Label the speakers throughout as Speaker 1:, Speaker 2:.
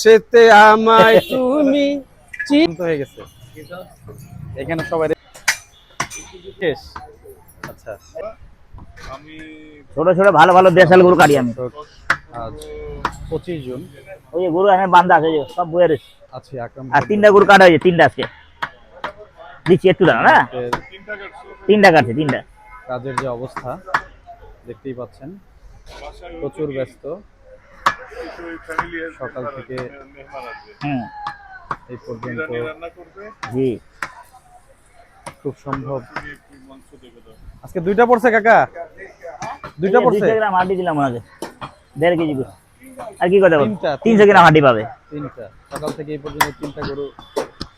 Speaker 1: সেতে আমায় তুমি চিন্তা হয়ে গেছে এখানে সবাই শেষ। আচ্ছা
Speaker 2: আমি
Speaker 3: ছোট ছোট ভালো ভালো দেশাল গরু কাটি আমি।
Speaker 1: আজ 25 জুন।
Speaker 3: ওই যে গরু এখানে বান্ধা আছে, সব বইয়ের।
Speaker 1: আছি আকরাম
Speaker 3: আর 3টা গরু কাটা হয়েছে, 3টা আজকে দিচ্ছি, একটু দাঁড়া না, 3টা কাটছে, 3টা।
Speaker 1: কাজের যে অবস্থা দেখতেই পাচ্ছেন, প্রচুর ব্যস্ত সকাল থেকে এই পর্যন্ত।
Speaker 3: জি
Speaker 1: খুব সম্ভব আজকে 2টা পড়ছে কাকা, 2টা পড়ছে।
Speaker 3: 200 গ্রাম হাঁটি দিলাম ওনাকে, 1.5 কেজি করে। আর কি কথা বল,
Speaker 1: 3টা
Speaker 3: 300 গ্রাম হাঁটি পাবে।
Speaker 1: 3টা সকাল থেকে এই পর্যন্ত 3টা গরু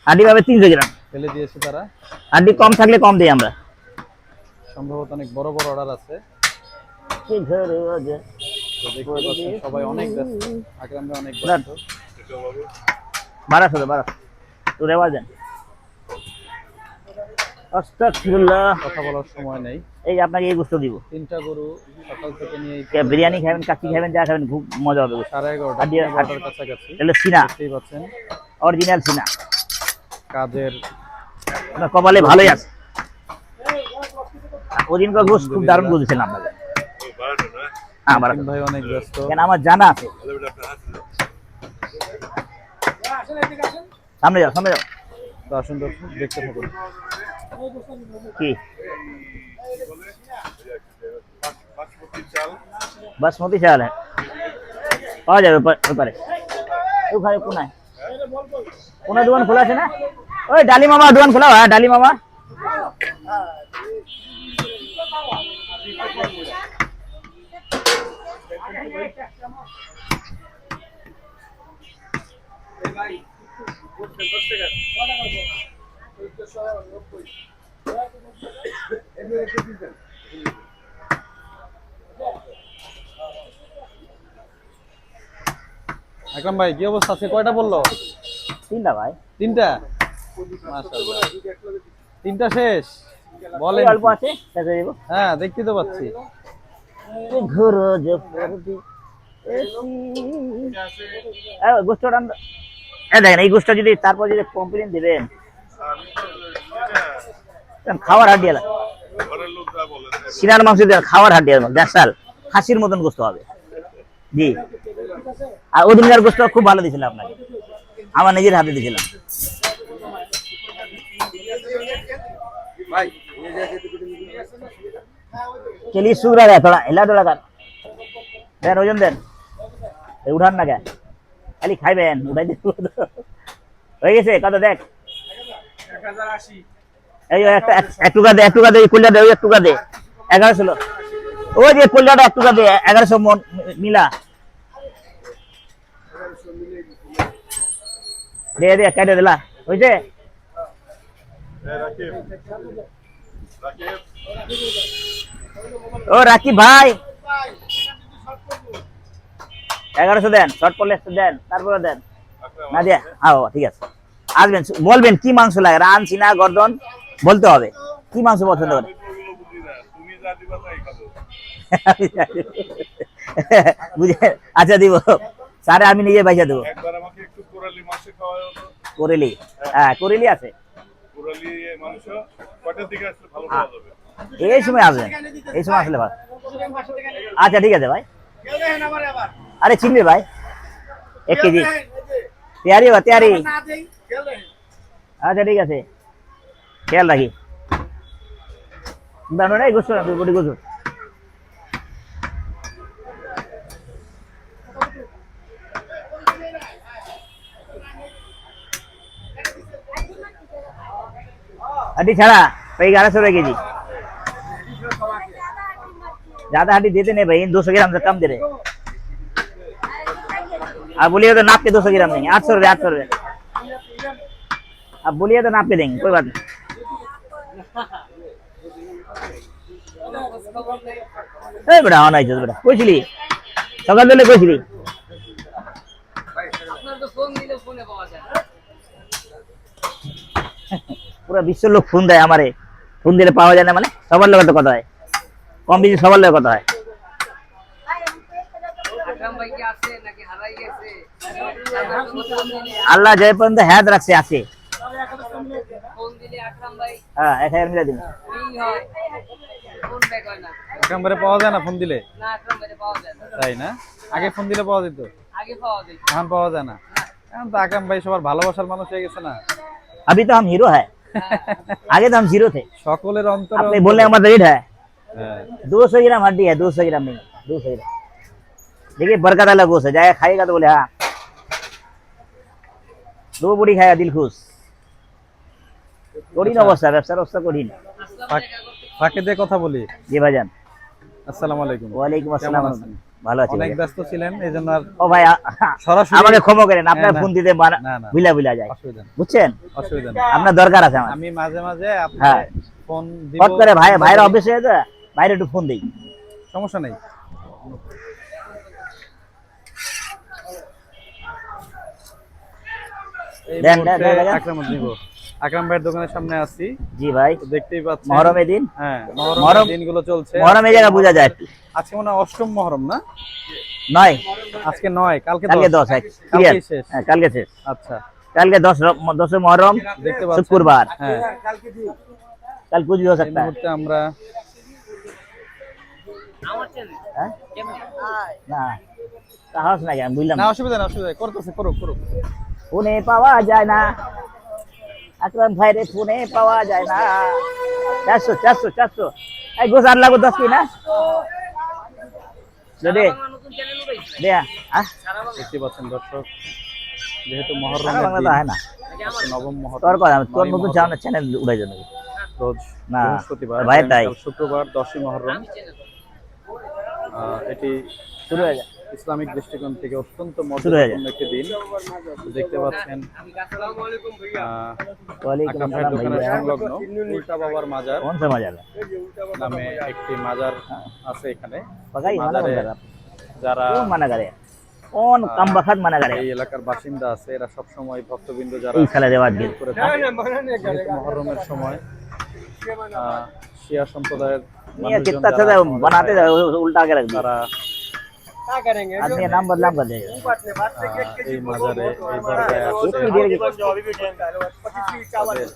Speaker 3: হাঁটি পাবে 300 গ্রাম।
Speaker 1: ফেলে দিয়েছে তারা।
Speaker 3: হাঁটি কম থাকলে কম দিই আমরা।
Speaker 1: সম্ভবত অনেক বড় বড় অর্ডার আছে।
Speaker 3: কি ঘরে আছে
Speaker 1: তো দেখতে পাচ্ছেন সবাই অনেক ব্যস্ত, আকরাম ভাই অনেক ব্যস্ত।
Speaker 3: 1200 তো রেওয়াজ দেন। আস্তাগফিরুল্লাহ,
Speaker 1: কথা বলার সময় নেই।
Speaker 3: এই যে আপনাকে এই গোস্ত দিব।
Speaker 1: 3টা গরু সকাল থেকে নিয়ে
Speaker 3: বিরিয়ানি খাবেন, কাচ্চি খাবেন, যা খাবেন, খুব মজা হবে।
Speaker 1: 11:30টার কাছাকাছি
Speaker 3: এটা সিনা,
Speaker 1: দেখতেই পাচ্ছেন
Speaker 3: অরিজিনাল সিনা।
Speaker 1: কাজের
Speaker 3: আপনার কপালে ভালোই আছে। ওদিনকার গোস্ত খুব দারুণ বুঝেছিলাম আপনাকে। হ্যাঁ
Speaker 1: আকরাম ভাই অনেক ব্যস্ত।
Speaker 3: কেন আমার জানা আছে। সামনে যাও, সামনে যাও।
Speaker 1: তো আসুন দর্শক দেখতে থাকুন।
Speaker 3: কি বাসমতি চাল হ্যাঁ, পাওয়া যাবে ওপারে, ওখানে কোনায় কোনা দোকান খোলা আছে না? ওই ডালি মামা দোকান খোলা। হ্যাঁ ডালি মামা।
Speaker 1: আকরাম ভাই কি অবস্থা আছে? কয়টা বললো?
Speaker 3: 3টা ভাই।
Speaker 1: 3টা, মাশাআল্লাহ। 3টা শেষ বলেন?
Speaker 3: অল্প আছে, শেষ হয়ে যাবো।
Speaker 1: হ্যাঁ দেখতে তো পাচ্ছি।
Speaker 3: ঘুরো যে পরদি গোষ্ঠটা দেখেন, এই গোষ্ঠটা যদি তারপর যদি কমপ্লেন দিবেন, খাওয়ার হাড্ডি এলা সিনার মাংস দিয়ে খাওয়ার হাড্ডি দেশাল খাসির মতন গোস্ত হবে। জি, আর ওদিনকার গোস্ত খুব ভালো দিয়েছিলাম আপনাকে, আমার নিজের হাতে দিয়েছিলাম। चलिए सूख रहा है थोड़ा, हिला थोड़ा कर देन, ওজন দেন, উঠান না কে খালি খাইবেন, উঠাই দিব। হয়ে গেছে কত দেখ,
Speaker 2: 1080।
Speaker 3: এই একটুকা দে, একটুকা দে, কুল্লা দে, ওই একটুকা দে, 1100। ওই যে কুল্লাটা একটুকা দে, 1100 মন মিলা দে, দে কেটে দিলা হয়েছে। ও রাকিব ভাই 1100 দেন, শর্ট করলে দেন, তারপরে দেন না দিয়ে। হ্যাঁ ঠিক আছে, আসবেন বলবেন কি মাংস লাগে, রান সিনা গর্দন বলতে হবে, কি মাংস পছন্দ করে। বুঝে আচ্ছা দিব স্যার, আমি নিজে পয়সা দেবো।
Speaker 2: একবার আমাকে একটু কোরালি মাংস খাওয়াও তো।
Speaker 3: কোরেলি, হ্যাঁ কোরেলি আছে।
Speaker 2: কোরালি মাংস কয়টার দিকে আসলে ভালো পাওয়া যাবে?
Speaker 3: এই সময় আসবেন, এই সময় আসলে ভালো। আচ্ছা ঠিক আছে ভাই। আরে চিনবে ভাই 1 কেজি তৈরি বা তৈরি। আচ্ছা ঠিক আছে, খেয়াল রাখি। নাই গোসল না, বডি গোসল। हड्डी छाड़ा भाई 1100 रुपए केजी। ज्यादा हड्डी देते नहीं भाई, 200 ग्राम से कम दे रहे। आप बोलिए तो नाप के 200 ग्राम देंगे। 800 रुपये, 800 रुपये। आप बोलिए तो नाप के देंगे, कोई बात नहीं। बेटा हाँ नहीं बेटा কইছিলি সকাল বেলা কইছিলি আপনার তো ফোন দিলে ফোনে পাওয়া যায়। পুরো বিশ্বের লোক ফোন দেয় আমারে, ফোন দিলে পাওয়া যায় না মানে? সবার লোকের তো কথা হয়, কম বেশি সবার লোকের কথা হয়। আকরাম ভাই কি আল্লাহ যে পর্যন্ত হায়াত রাখছে আছে। হ্যাঁ 1000 মিলে দিন।
Speaker 1: আকরাম ভাইরে পাওয়া যায় না ফোন দিলে? তাই না? আগে ফোন দিলে পাওয়া যেত, এখন পাওয়া যায় না। এখন তো আকরাম ভাই সবার ভালোবাসার মানুষ হয়ে গেছে না।
Speaker 3: अभी तो हम हीरो है, आगे तो हम जीरो थे।
Speaker 1: সকলের অন্তরে
Speaker 3: आपने बोलने का मतलब ये है।
Speaker 1: হ্যাঁ
Speaker 3: 200 ग्राम हड्डी है, 200 ग्राम नहीं, 200 ग्राम। देखिए बरकत वाला गोश्त है, जाए खाएगा तो बोले हाँ 2 बुड़ी खाएगा दिल खुश। কঠিন অবস্থা, ব্যবসার অবস্থা কঠিন।
Speaker 1: ফাঁকে দিয়ে কথা বলি।
Speaker 3: জি ভাইজান।
Speaker 1: আসসালামু আলাইকুম।
Speaker 3: ওয়ালাইকুম আসসালাম।
Speaker 1: কেমন আছেন?
Speaker 3: ভালো আছি।
Speaker 1: অনেক ব্যস্ত ছিলেন এইজন্য আর
Speaker 3: ও ভাই
Speaker 1: সরাসরি
Speaker 3: আমাকে ক্ষমা করেন, আপনার
Speaker 1: না,
Speaker 3: ফোন দিতে
Speaker 1: না, না।
Speaker 3: ভুলা যায়,
Speaker 1: অসুবিধা নেই,
Speaker 3: বুঝছেন?
Speaker 1: অসুবিধা নেই।
Speaker 3: আপনার দরকার আছে আমার।
Speaker 1: আমি মাঝে মাঝে
Speaker 3: হ্যাঁ।
Speaker 1: আপনাকে ফোন দিব।
Speaker 3: ফট করে ভাইয়ের অফিসে যেতে বাইরে একটু ফোন দেই।
Speaker 1: সমস্যা নেই। এই
Speaker 3: দেন,
Speaker 1: মুহূর্তে
Speaker 3: দেন, দেন।
Speaker 1: আকরাম দিব। আকরাম ভাইয়ের দোকানের সামনে আছি,
Speaker 3: জি ভাই,
Speaker 1: তো দেখতেই পাচ্ছেন।
Speaker 3: মহরমের দিন।
Speaker 1: হ্যাঁ
Speaker 3: মহরম-
Speaker 1: মহরমের দিনগুলো চলছে।
Speaker 3: মহরম এই জায়গা বোঝা যায় একটু।
Speaker 1: আজকে মনে হয় অষ্টম মহরম না?
Speaker 3: নয়,
Speaker 1: আজকে 9, কালকে
Speaker 3: কালকে
Speaker 1: 10।
Speaker 3: 10 ক্লিয়ার।
Speaker 1: কালকেই শেষ।
Speaker 3: হ্যাঁ কালকে শেষ।
Speaker 1: আচ্ছা
Speaker 3: কালকে 10 মহরম,
Speaker 1: দেখতে পাচ্ছেন।
Speaker 3: শুক্রবার।
Speaker 1: হ্যাঁ
Speaker 3: कल कुछ भी हो
Speaker 1: এই
Speaker 3: सकता है।
Speaker 1: মুহূর্তে আমরা
Speaker 3: হ্যাঁ? না সাহস নাই, আমি বুঝলাম
Speaker 1: না,
Speaker 3: না।
Speaker 1: অসুবিধা না, অসুবিধা নেই। করতেছে, করুক করুক।
Speaker 3: ফোনে পাওয়া যায় না আকরাম ভাই রে, ফোনে পাওয়া যায় না। 400 এই গোস আর লাগো 10 কি না দে দে
Speaker 1: দেখতে পাচ্ছেন দর্শক, যেহেতু মহরম
Speaker 3: সারা বাংলা তো হয় না।
Speaker 1: নবম মহরম,
Speaker 3: তোর কথা তোর
Speaker 1: নয়
Speaker 3: নতুন
Speaker 1: মহরম,
Speaker 3: চ্যানেল উড়াই যাবে
Speaker 1: রোজ
Speaker 3: না,
Speaker 1: বৃহস্পতিবার,
Speaker 3: ভাই তাই।
Speaker 1: আগামীকাল শুক্রবার 10ই মহরম। এটি
Speaker 3: শুরু হয়ে যায়।
Speaker 1: ইসলামিক দৃষ্টিকোণ থেকে অত্যন্ত
Speaker 3: শুরু হয়ে যায়।
Speaker 1: মর্যাদাপূর্ণ একটি দিন। দেখতে পাচ্ছেন
Speaker 3: ওয়ালাইকুম
Speaker 1: আকরাম ভাইয়ের
Speaker 3: আসসালাম
Speaker 1: দোকানের
Speaker 3: ভাইয়া।
Speaker 1: সংলগ্ন উল্টা বাবার মাজার
Speaker 3: कौन सा मजा है?
Speaker 1: নামে একটি মাজার আছে এখানে।
Speaker 3: पकाई मना
Speaker 1: মাজারে
Speaker 3: कर रहा
Speaker 1: যারা
Speaker 3: कौन मना करे, कौन कम बखत मना करे।
Speaker 1: এই এলাকার বাসিন্দা আছে, এরা সব সময় ভক্তবৃন্দ যারা
Speaker 3: এই সালে রেওয়াজ গেল।
Speaker 1: করে থাকে, যেহেতু মহরমের সময় শিয়া সম্প্রদায়ের
Speaker 3: ये
Speaker 1: মানুষজন
Speaker 3: कितना अच्छा
Speaker 1: যারা
Speaker 3: था, बनाते थे उल्टा के रख दिया।
Speaker 1: তারা
Speaker 3: आदमी नाम बदनाम कर देगा।
Speaker 1: এই মাজারে এই দরগায় আসছে।
Speaker 3: एक की डेढ़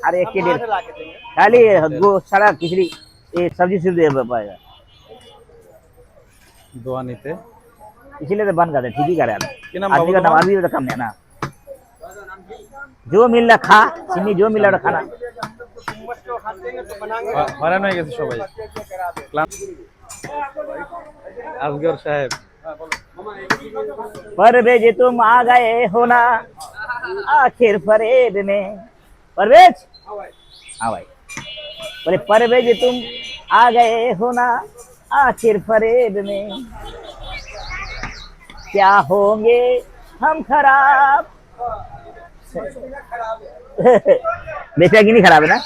Speaker 3: अरे एक की डेढ़ खाली गो सारा खिचड़ी ये सब्जी सिर्फ दे पाएगा,
Speaker 1: দোয়া নিতে।
Speaker 3: इसीलिए तो बंद कर दे, ठीक ही करे
Speaker 1: কি নাম
Speaker 3: आदमी का
Speaker 1: বাবু
Speaker 3: नाम,
Speaker 1: তোমার?
Speaker 3: आदमी का कम है ना। जो मिल रहा खा, चीनी जो मिल रहा खाना।
Speaker 1: হয়রান হয়ে গেছে সবাই। আসগর সাহেব,
Speaker 3: परवेज तुम आ गए हो ना आखिर फरेब में। परवेज हाँ भाई, बोले परवेज तुम आ गए हो ना आखिर फरेब में, क्या होंगे हम खराब। बेचा कि नहीं खराब है ना।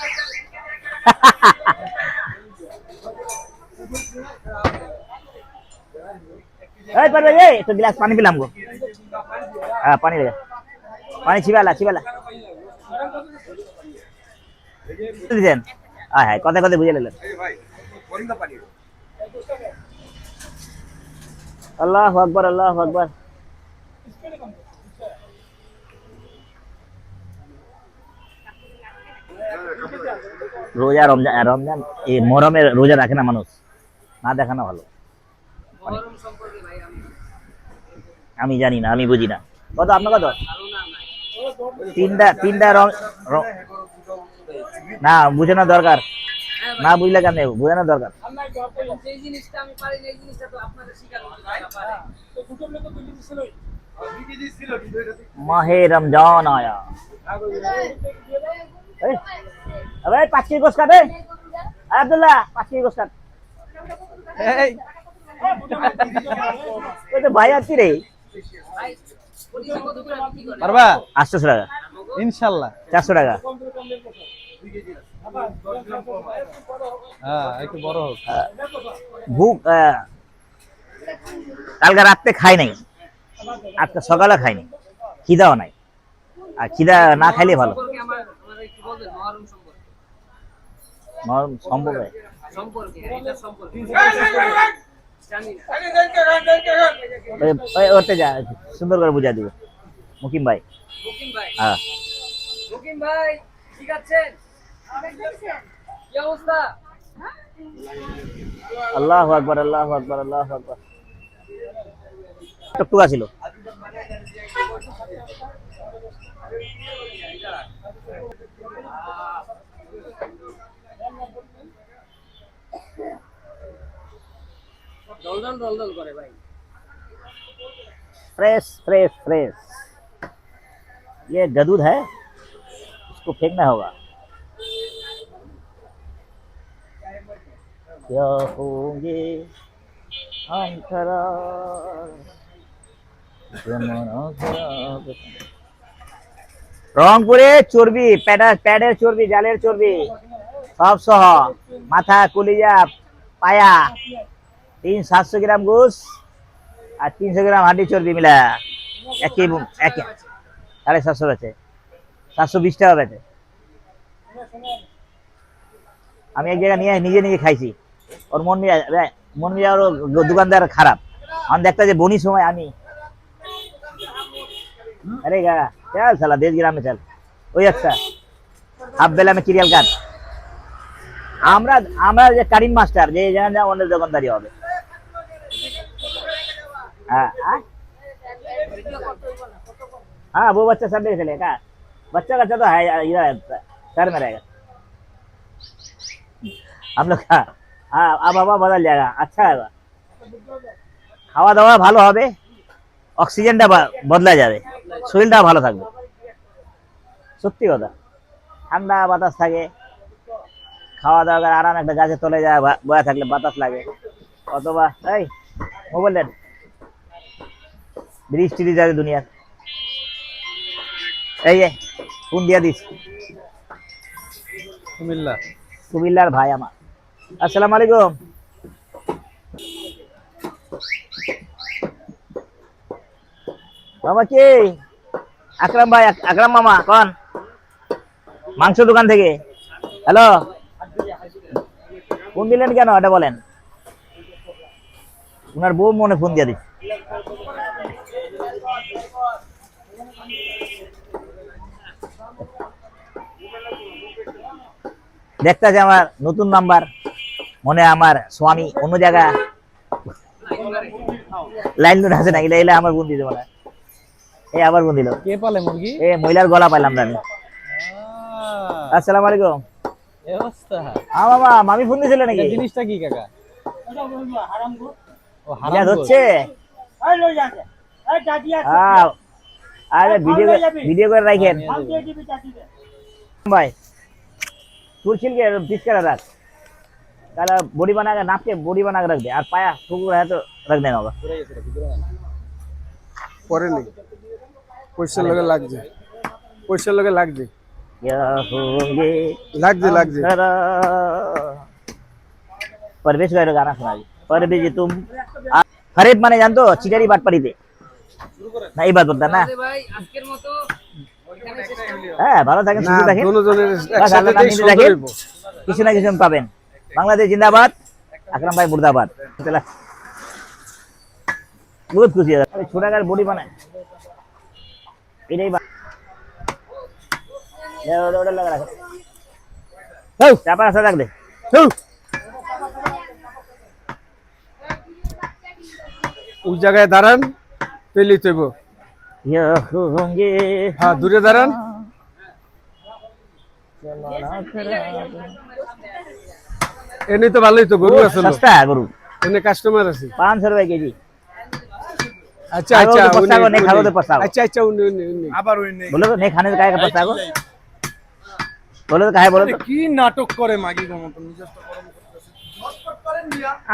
Speaker 3: अरे परवेज ए, तो गिलास पानी पिला हमको। हाँ पानी ले, पानी छिपाला छिपाला দিয়েছেন। হ্যাঁ হ্যাঁ, কথা কথা বুঝে নিলেন। আল্লাহু আকবার, আল্লাহু আকবার। রোজা রমজান, রমজান এই মহরমের রোজা রাখে না মানুষ, না দেখানো ভালো। আমি জানি না, আমি বুঝি না। কত আপনার কত? তিনটা রং না বুঝানো দরকার, না বুঝলে কেন বোঝানো দরকার। মাহে রমজান আয়া, अबे 5 की गोश्त काट, अब्दुल्ला 5 की गोश्त काट।
Speaker 1: এই
Speaker 3: वो तो भाई आती रही।
Speaker 1: পারবা
Speaker 3: 800 টাকা,
Speaker 1: ইনশাআল্লাহ।
Speaker 3: 400 টাকা।
Speaker 1: হ্যাঁ একটু বড় হোক।
Speaker 3: ভুক কালকে রাতে খাই নাই, আজকে সকালে খাইনি, খিদাও নাই। আর খিদা না খাইলে ভালো। মহরম সম্পর্কে ওতে যা সুন্দর করে বুঝা দিব মুকিম ভাই হ্যাঁ
Speaker 4: মুকিম ভাই ঠিক আছেন? কি অবস্থা?
Speaker 3: আল্লাহু আকবার আল্লাহু আকবার আল্লাহু আকবার টুকটুকা ছিল
Speaker 4: দল করে ভাই।
Speaker 3: फ्रेश फ्रेश फ्रेश ये गदूद है इसको फेंकना होगा क्या होंगे हम खराब जमाना खराब রংপুরে চর্বি প্যাডের চর্বি জালের চর্বি সব সহ মাথা কলিজা পায়া 700 গ্রাম গোস আর 300 গ্রাম হাড্ডি চর্বি মিলা একই 750 বেচে 720 টাকা বেচে আমি এক জায়গায় নিয়ে নিজে খাইছি ওর মন মিয়া ওর দোকানদার খারাপ আমি দেখতে যে বনি সময় আমি अरे गा चल साला 10 ग्राम में चल ওই একটা হাফ বেলা में কিরিয়াল কাট আমরা যে কারিম মাস্টার যে জানা অন্য দোকানদারি হবে हाँ वो बच्चा सब देख चलेगा बच्चा तो है इधर शहर में रहेगा हम लोग का हाँ अब हवा बदल जाएगा अच्छा है খাওয়া দাওয়া ভালো হবে অক্সিজেনটা বদলা যাবে শরীরটা ভালো থাকবে সত্যি কথা ঠান্ডা বাতাস থাকে খাওয়া দাওয়া আরাম একটা গাছের তলে যায় বয়া থাকলে বাতাস লাগে অথবা এই মোবাইল দেন বৃষ্টি দিয়ে যাবে দুনিয়ার এই যে ফোন দিয়া দিস কুমিল্লার ভাই আমার আসসালামু আলাইকুম মামা কি আকরাম ভাই আকরাম মামা কোন মাংস দোকান থেকে হ্যালো ফোন দিলেন কেন এটা বলেন উনার বউ মনে ফোন দিয়ে দিস দেখতেছে আমার নতুন নাম্বার মনে আমার স্বামী অন্য জায়গা লাইন লোড আছে নাকি লাইলে আমার বোন দিতে মনে এই আবার বোন দিল
Speaker 1: কে পালে মুরগি
Speaker 3: এ মহিলার গলা পাইলাম না আমি আসসালামু আলাইকুম
Speaker 1: এই অবস্থা
Speaker 3: হ্যাঁ মামা মামি ফোন দিয়েছিল নাকি
Speaker 1: জিনিসটা কি কাকা ও
Speaker 3: হারাম হচ্ছে আরে ভিডিও করে রাখেন भाई तू छिल के पीस कर रख তাহলে বডি বানাকে নাপকে বডি বানাকে रख दे আর পায়া টুকরো है तो रख देना होगा
Speaker 5: পরে নেই পয়সা লগে লাগছে
Speaker 3: क्या होंगे
Speaker 5: লাগছে
Speaker 3: परवेश का गाना सुना दी परवेश तुम फरीद माने जान तो चिटारी बात पड़ी थे ना ये बात बोलता ना
Speaker 4: ভাই আজকের মতো এখানে শেষ করলি।
Speaker 3: হ্যাঁ ভালো থাকেন সুস্থ থাকেন
Speaker 5: দুজনের
Speaker 3: বাস আল্লাহ নাম নিতে থাকেন কিছু না কিছু পাবেন বাংলাদেশ জিন্দাবাদ আকরাম ভাই মুর্দাবাদ চলা बहुत खुशी है अरे छोटा कर बॉडी बनाए इधर ये ओडा लगा रख हो चापा ऐसा रख दे हो
Speaker 5: उस जगह दारान पेली तो वो
Speaker 3: ये होंगे
Speaker 5: हाँ दूरे दारान এনে তো ভালোই তো গরু আছে
Speaker 3: सस्ता है गुरु
Speaker 5: এনে কাস্টমার আছে
Speaker 3: 500 रुपए केजी
Speaker 5: अच्छा अच्छा
Speaker 3: पसागो नहीं खाओ तो पसागो
Speaker 5: अच्छा अच्छा उन्हें
Speaker 2: আবার ওই নেই
Speaker 3: बोलो तो नहीं खाने तो काहे का पसागो बोलो तो काहे बोलो तो
Speaker 5: কি নাটক করে মাগি গো মত নিজস্ব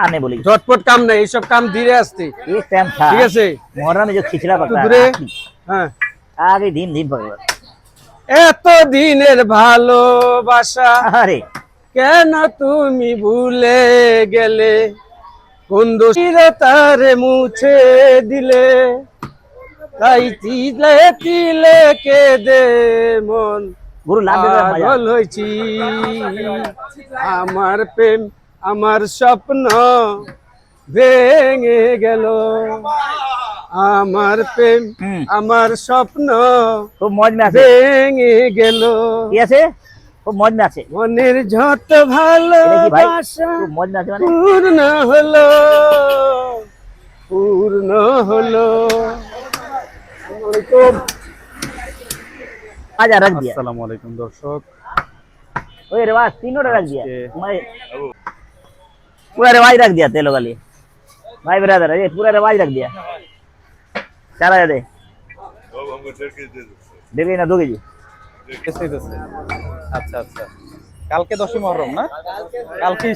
Speaker 3: आने बोली
Speaker 5: ঝটপট কাম নাই এইসব কাম ধীরে আসতে
Speaker 3: एक टाइम था
Speaker 5: ঠিক আছে
Speaker 3: मोहर्रम में जो खिचड़ा
Speaker 5: তো
Speaker 3: पकड़ा
Speaker 5: দূরে হ্যাঁ
Speaker 3: आगे दिन दिन पकड़ा
Speaker 5: এত দিনের ভালোবাসা
Speaker 3: अरे
Speaker 5: কেন তুমি ভুলে গেলে কোন দোষিরতারে মুছে দিলে তাই তিলে তিলে কেঁদে মন
Speaker 3: गुरु लाभ दे मजा
Speaker 5: পাগল হইছি আমার প্রেম আমার স্বপ্ন ভেঙে গেল আমার প্রেম আমার স্বপ্ন
Speaker 3: খুব মজ মে আছে
Speaker 5: ভেঙে গেল
Speaker 3: কি আছে খুব মজ মে আছে
Speaker 5: মনের যত
Speaker 3: এটা কি ভাই
Speaker 5: ভালোবাসা
Speaker 3: খুব মজ মে আছে মানে
Speaker 5: পূর্ণ হলো পূর্ণ হলো
Speaker 3: आजा रख दिया
Speaker 1: আসসালামু আলাইকুম দর্শক,
Speaker 3: ओए रिवाज तीनों रख दिया
Speaker 1: आज
Speaker 3: मैं पूरा रिवाज रख दिया तेलों वाली भाई ब्रदर ये पूरा रिवाज रख दिया चला दे
Speaker 2: अब हमको 1.5 केजी दे दो
Speaker 3: देवी ना 2 केजी
Speaker 1: কেসে দিতেছে? আচ্ছা আচ্ছা, কালকে 10ই মহরম না? কালকে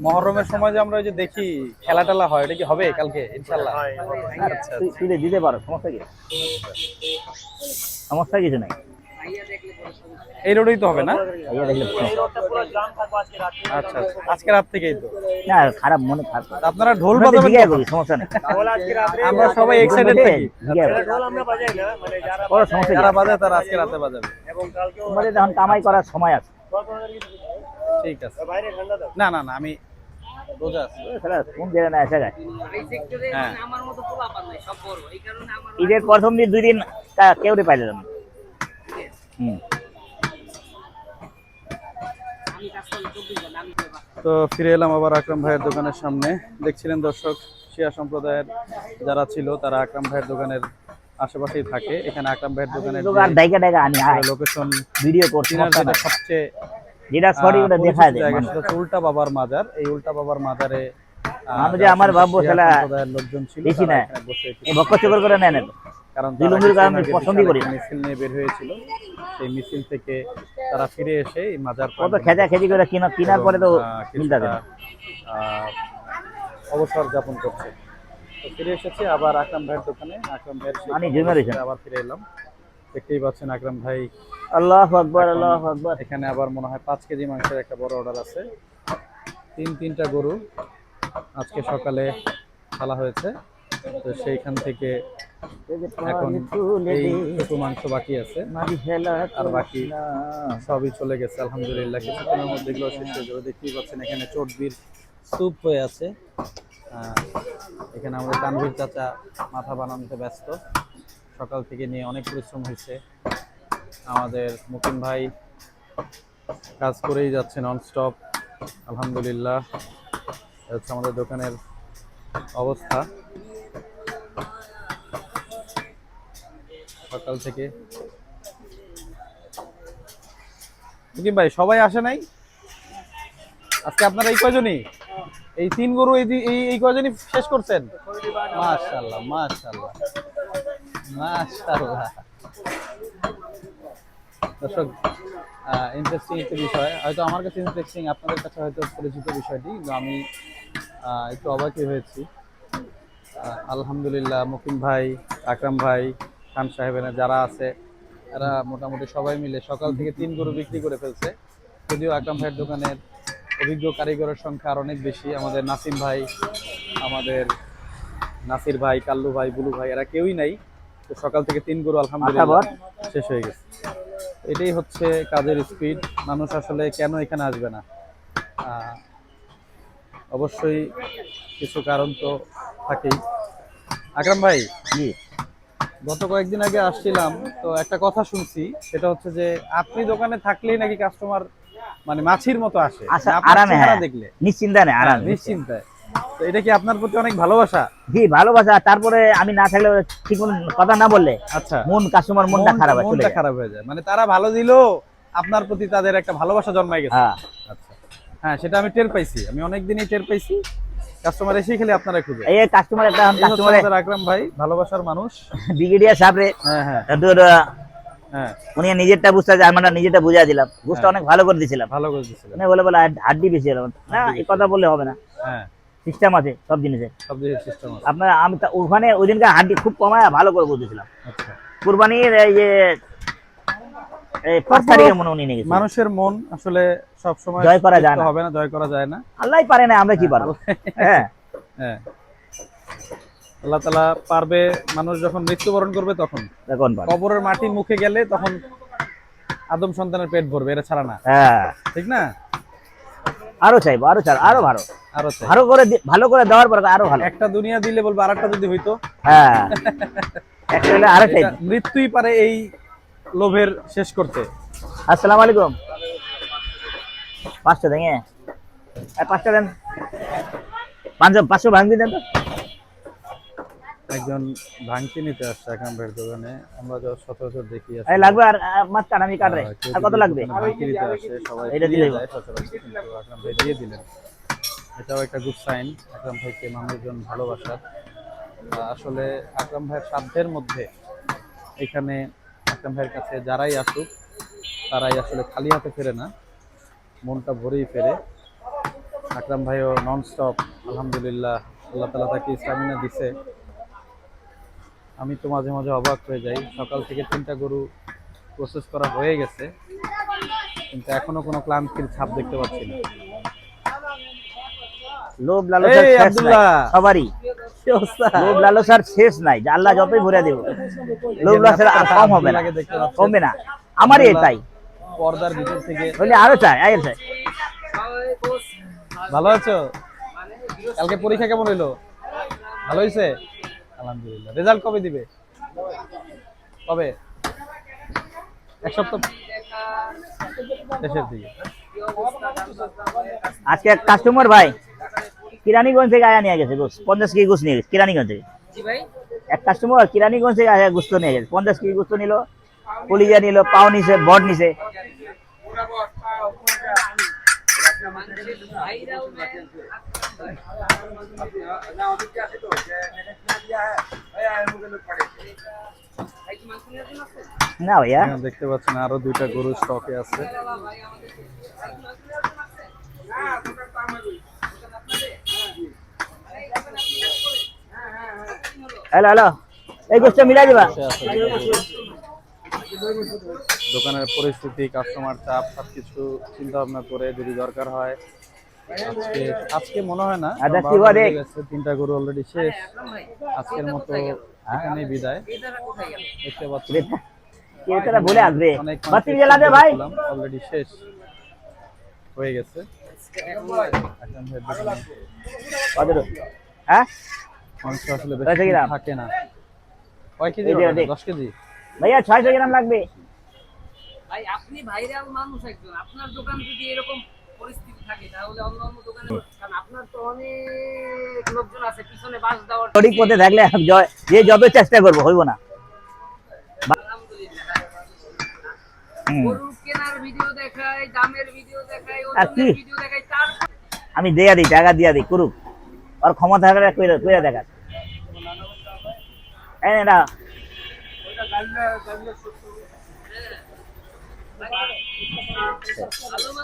Speaker 1: মহরমের সময় যে আমরা ওই যে দেখি খেলা টেলা হয়, এটা কি হবে কালকে ইনশাআল্লাহ? আচ্ছা
Speaker 3: তুই তুই দিতে পারো সমস্যা কি সমস্যা কিছু নাই
Speaker 1: এই রোডেই তো হবে না?
Speaker 3: ভাইয়া দেখলে
Speaker 1: আচ্ছা আচ্ছা, আজকে রাত থেকেই তো।
Speaker 3: না খারাপ মনে খারাপ
Speaker 1: আপনারা ঢোল
Speaker 3: আমরা
Speaker 1: বাজাবেন
Speaker 3: জিজ্ঞাসা
Speaker 1: কখন?
Speaker 3: করি সমস্যা নেই
Speaker 1: আমরা সবাই এক্সাইটেড থাকি।
Speaker 3: কোনো সমস্যা
Speaker 1: যারা
Speaker 3: নেই
Speaker 1: বাজে তারা আজকে রাতে বাজাবে।
Speaker 3: তোমাদের যখন কামাই করার সময় আছে
Speaker 1: ঠিক আছে। না না না, আমি রোজা আছি।
Speaker 3: সালা কোন জায়গায় না এসে যায়
Speaker 4: এই সেক্টরে
Speaker 1: হ্যাঁ।
Speaker 4: আমার মতো পোলাপান নাই, সব বড়। এই কারণে আমার
Speaker 3: ঈদের প্রথম দিন 2 দিন কেউ রে পাইলে না
Speaker 4: আমি কাজ করলে 24 ঘন্টা আমি করব।
Speaker 1: তো ফিরে এলাম আবার আকরাম ভাইয়ের দোকানের সামনে। দেখছিলেন দর্শক, শিয়া সম্প্রদায়ের যারা ছিল তারা আকরাম ভাইয়ের দোকানের আশেপাশেই থাকে। এখানে আকরাম ভাইয়ের দোকানের
Speaker 3: দোকান ডাইকা ডাইকা আনি আয়
Speaker 1: লোকেশন
Speaker 3: ভিডিও করছি
Speaker 1: যেটা সবচেয়ে
Speaker 3: যেটা সরি ওটা
Speaker 1: পরিচিত
Speaker 3: দেখায় দেয়
Speaker 1: জায়গা,
Speaker 3: মানুষ।
Speaker 1: সেটা হচ্ছে উল্টা বাবার মাজার। এই উল্টা বাবার মাজারে
Speaker 3: আমি যে আমার ভাববো
Speaker 1: শিয়া
Speaker 3: শালা
Speaker 1: সম্প্রদায়ের লোকজন ছিল,
Speaker 3: বেশি
Speaker 1: তারা
Speaker 3: না
Speaker 1: এখানে বসে
Speaker 3: এই বক্ক চকর করে নেন
Speaker 1: কারণ
Speaker 3: জুলুমের কারণে পছন্দই করি না।
Speaker 1: মিছিল নিয়ে বের হয়েছিল। সেই মিছিল থেকে তারা ফিরে এসে এই মাজার
Speaker 3: কত খেজা খেজি করে কিনার পরে তো মিলতে
Speaker 1: কিছুটা, অবসর যাপন করছে। তো ফিরে এসেছি আবার আকরাম ভাইয়ের দোকানে। আকরাম ভাইয়ের সেই
Speaker 3: মানে জমে রয়েছে।
Speaker 1: আবার ফিরে এলাম। দেখতেই পাচ্ছেন আকরাম ভাই
Speaker 3: আল্লাহু আকবার আল্লাহু আকবার
Speaker 1: এখানে আবার মনে হয় 5 কেজি মাংসের একটা বড় অর্ডার আছে। তিনটা গরু আজকে সকালে ফেলা হয়েছে। তো সেইখান থেকে এখন এই দুটো মাংস বাকি আছে, আর বাকি সবই চলে গেছে আলহামদুলিল্লাহ। কিছুক্ষণের মধ্যে এগুলো শেষ হয়ে যাবে। দেখতেই পাচ্ছেন এখানে চর্বির স্যুপ হয়ে আছে। এখানে আমাদের তানভীর চাচা মাথা বানানোতে ব্যস্ত। সকাল থেকে নিয়ে অনেক পরিশ্রম হয়েছে। আমাদের মুকিম ভাই কাজ করেই যাচ্ছে ননস্টপ আলহামদুলিল্লাহ। এটা হচ্ছে আমাদের দোকানের অবস্থা সকাল থেকে। মুকিম ভাই সবাই আসে নাই আজকে? আপনারা এই কয়জনই, এই 3 গরু এই কয়জনই শেষ করছেন? মাশাআল্লাহ মাশাআল্লাহ মাশাআল্লাহ। দর্শক, ইন্টারেস্টিং একটা বিষয়, হয়তো আমার কাছে ইন্টারেস্টিং, আপনাদের কাছে হয়তো পরিচিত বিষয়টি, কিন্তু আমি একটু অবাকই হয়েছি। আলহামদুলিল্লাহ মুকিম ভাই, আকরাম ভাই, খান সাহেবের যারা আছে এরা মোটামুটি সবাই মিলে সকাল থেকে 3 গরু বিক্রি করে ফেলছে। যদিও আকরাম ভাইয়ের দোকানের অভিজ্ঞ কারিগরের সংখ্যা আর অনেক বেশি। আমাদের নাসিম ভাই, আমাদের নাসির ভাই, কাল্লু ভাই, বুলু ভাই, এরা কেউই নাই। তো সকাল থেকে 3 গরু আলহামদুলিল্লাহ শেষ হয়ে গেছে। এটাই হচ্ছে কাজের স্পিড। মানুষ আসলে কেন এখানে আসবে না? অবশ্যই কিছু কারণ তো থাকেই। আকরাম ভাই,
Speaker 3: জি
Speaker 1: গত কয়েকদিন আগে আসছিলাম, তো একটা কথা শুনছি, সেটা হচ্ছে যে আপনি দোকানে থাকলেই নাকি কাস্টমার মানে মাছির মতো আসে,
Speaker 3: আচ্ছা
Speaker 1: আপনার
Speaker 3: আরামে
Speaker 1: চেহারা
Speaker 3: হ্যাঁ
Speaker 1: দেখলে
Speaker 3: নিশ্চিন্তা নেই আরামে
Speaker 1: নিশ্চিন্তায়। তো এটা কি আপনার প্রতি অনেক ভালোবাসা?
Speaker 3: জি ভালোবাসা। তারপরে আমি না থাকলে ঠিক মতো কথা না বললে
Speaker 1: আচ্ছা,
Speaker 3: মন কাস্টমার মনটা খারাপ হয় চলে
Speaker 1: মনটা
Speaker 3: যায়।
Speaker 1: খারাপ হয়ে যায়, মানে তারা ভালো দিলেও আপনার প্রতি তাদের একটা ভালোবাসা জন্মায় গেছে।
Speaker 3: হ্যাঁ
Speaker 1: আচ্ছা, হ্যাঁ সেটা আমি টের পাইছি, আমি অনেকদিনই টের পাইছি। কাস্টমার এসেই খালি আপনারা খুঁজে।
Speaker 3: এই কাস্টমার একটা
Speaker 1: এই হচ্ছে
Speaker 3: কাস্টমারে
Speaker 1: আমাদের আকরাম ভাই, ভালোবাসার মানুষ।
Speaker 3: ব্রিগেডিয়ার সাহেব রে
Speaker 1: হ্যাঁ হ্যাঁ হ্যাঁ,
Speaker 3: উনি নিজেরটা বুঝতে আমরা নিজেরটা বুঝা দিলাম, বুঝতে অনেক ভালো করে দিয়েছিলাম।
Speaker 1: ভালো করে দিচ্ছিলেন।
Speaker 3: উনি বলে হাড্ডি বেশি এলাম না, এই কথা বললে হবে না,
Speaker 1: হ্যাঁ,
Speaker 3: সিস্টেম আছে সব জিনিসের।
Speaker 1: সব দিকে সিস্টেম আছে।
Speaker 3: আপনার আমি ওখানে ওই দিনকার হাড্ডি খুব কমায় ভালো করে বুঝেছিলাম।
Speaker 1: আচ্ছা,
Speaker 3: কুরবানির এই যে 5 তারিখে মনে উনি নিয়ে গেছে।
Speaker 1: মানুষের মন আসলে সব সময়
Speaker 3: জয় করা যায় না।
Speaker 1: হবে না, জয় করা যায় না।
Speaker 3: আল্লাহই পারে না, আমরা কি পারবো? হ্যাঁ
Speaker 1: হ্যাঁ, আল্লাহ তাআলা পারবে। মানুষ যখন মৃত্যুবরণ করবে তখন,
Speaker 3: দেখুন পারে।
Speaker 1: কবরের মাটি মুখে গেলে তখন আদম সন্তানের পেট ভরবে, এটা ছাড়া না,
Speaker 3: হ্যাঁ
Speaker 1: ঠিক না?
Speaker 3: আরো চাইবো, আরো চাই, আরো ভালো
Speaker 1: আরো চাই।
Speaker 3: ভালো করে দেওয়ার পর আরো ভালো।
Speaker 1: একটা দুনিয়া দিলে বলবো আরেকটা যদি হইতো।
Speaker 3: হ্যাঁ একটা হলে আরো চাই।
Speaker 1: এটা মৃত্যুই পারে এই লোভের শেষ করতে।
Speaker 3: আসসালামু আলাইকুম। 5টা দেন, 5টা দেন, 500 ভাঙি দেন তো।
Speaker 1: একজন ভাঙতি নিতে আসছে আকরাম ভাইয়ের দোকানে। আমরা যা সচরাচর দেখি আসলে,
Speaker 3: এই লাগবে আর মাছ কাট, আমি কাটরে।
Speaker 1: কেউ
Speaker 3: আর কত
Speaker 1: যদি
Speaker 3: লাগবে?
Speaker 1: দোকানে ভাঙতি নিতে আসে, সবাই
Speaker 3: এটা
Speaker 1: দিয়ে
Speaker 3: দিয়ে
Speaker 1: দেয় সচরাচর, কিন্তু আকরাম ভাই দিয়ে দিলেন। এটাও একটা গুড সাইন, আকরাম ভাইকে মানুষজন ভালোবাসার। আসলে আকরাম ভাইয়ের সাধ্যের মধ্যে এখানে আকরাম ভাইয়ের কাছে যারাই আসুক তারাই আসলে খালি হাতে ফেরে না, মনটা ভরেই ফেরে। আকরাম ভাইও নন স্টপ আলহামদুলিল্লাহ, আল্লাহ তাআলা তাকে স্ট্যামিনা দিছে। আমি তো মাঝে মাঝে অবাক হয়ে যাই, সকাল থেকে 3টা গরু প্রসেস করা হয়ে গেছে, কিন্তু এখনো কোনো ক্লান্তির ছাপ দেখতে পাচ্ছি না।
Speaker 3: লোভ লালসার
Speaker 1: এই
Speaker 3: শেষ নাই
Speaker 1: আব্দুল্লাহ,
Speaker 3: সবারই।
Speaker 1: কি অবস্থা?
Speaker 3: লোভ লালসার শেষ নাই, যে আল্লাহ যতই ভরে দেব, লোভ লালসার আর কম হবে না,
Speaker 1: আব্দুল্লাহকে দেখতে পাচ্ছেন।
Speaker 3: কমবে না। আমারই তাই,
Speaker 1: পর্দার ভিতর থেকে।
Speaker 3: বলে আরো চাই, আরো চাই।
Speaker 1: ভালো আছো? কালকে পরীক্ষা কেমন হইলো? ভালো হয়েছে আলহামদুলিল্লাহ। রেজাল্ট কবে দিবে? কবে? এক সপ্তাহ শেষের দিকে।
Speaker 3: আজকে এক কাস্টমার ভাই কিরানীগঞ্জ থেকে আয়া নিয়ে গেছে গোস, 50 কেজি গোস নিয়ে গেছে কিরানীগঞ্জ থেকে।
Speaker 4: জি ভাই,
Speaker 3: এক কাস্টমার কিরানীগঞ্জ থেকে আয়া গোস্ত নিয়ে গেছে, 50 কেজি গোস্ত নিল, কলিজা নিল, পাও নিছে, বড নিছে।
Speaker 4: মানুষের ভাইরাল ম্যান। ভাই কি মাংস নিয়ে আসেন আপনি?
Speaker 3: না ভাইয়া,
Speaker 1: এখানে দেখতে পাচ্ছেন আরো 2টা গরু স্টকে আছে।
Speaker 4: ভাই আমাদের ভাই কি মাংস নিয়ে আসেন আপনি? না, দোকান তো আমারই। দোকান আপনাদের? হ্যাঁ। এই দোকান আপনি কাজ করেন? হ্যাঁ।
Speaker 3: হ্যালো হ্যালো, এই গোস্ত মিলাই দিবা।
Speaker 1: বসে আছে দোকানের পরিস্থিতি, কাস্টমার চাপ সবকিছু চিন্তা ভাবনা করে যদি দরকার হয় আজকে আজকে মনে হয় না,
Speaker 3: আচ্ছা,
Speaker 1: কারণ
Speaker 3: কি
Speaker 1: 12টা
Speaker 3: বলে?
Speaker 1: বেজে গেছে, 3টা গরু অলরেডি শেষ।
Speaker 4: আকরাম ভাই,
Speaker 1: আজকের মতো এখানেই বিদায়।
Speaker 4: এটারা কোথায় গেল?
Speaker 1: দেখতে পাচ্ছেন
Speaker 3: এটা বলে আসবে
Speaker 1: অনেক
Speaker 3: বাতি জ্বালা দে ভাই।
Speaker 1: অলরেডি শেষ হয়ে গেছে। আকরাম ভাইয়ের দোকানে
Speaker 3: কত? হ্যাঁ
Speaker 1: মাংস আসলে
Speaker 3: কয়
Speaker 1: বেশি
Speaker 3: গ্রাম?
Speaker 1: থাকে না। কয় কেজি
Speaker 3: এই যে
Speaker 1: হবে?
Speaker 3: দেখ।
Speaker 1: 10 কেজি।
Speaker 3: ভাইয়া 600 গ্রাম লাগবে।
Speaker 4: ভাই আপনি ভাইরাল মানুষ একজন, আপনার দোকান যদি এরকম পরিস্থিতি থাকে তাহলে অন্য অন্য দোকানে, কারণ আপনার তো অনেক লোকজন আছে পিছনে বাস দেওয়ার।
Speaker 3: সঠিক পথে থাকলে যে যবে চেষ্টা করবো হইব না।
Speaker 4: আলহামদুলিল্লাহ।
Speaker 3: হুম।
Speaker 4: গরু কেনার ভিডিও দেখায়, দামের ভিডিও দেখায়,
Speaker 3: আর কি?
Speaker 4: ওজনের ভিডিও দেখায়, তার
Speaker 3: আমি দেয়া দিই, টাকা দিয়া দিই, করুক, আর ক্ষমতা থাকলে কইরা দেখা। এই না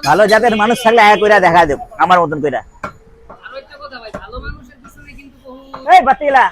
Speaker 3: ভালো জাতের মানুষ থাকলে আয়া কইরা দেখা দেব, আমার মতন কইরা।
Speaker 4: আরো একটা কথা ভাই, ভালো মানুষের পিছনে কিন্তু বহু
Speaker 3: এই বাতিলা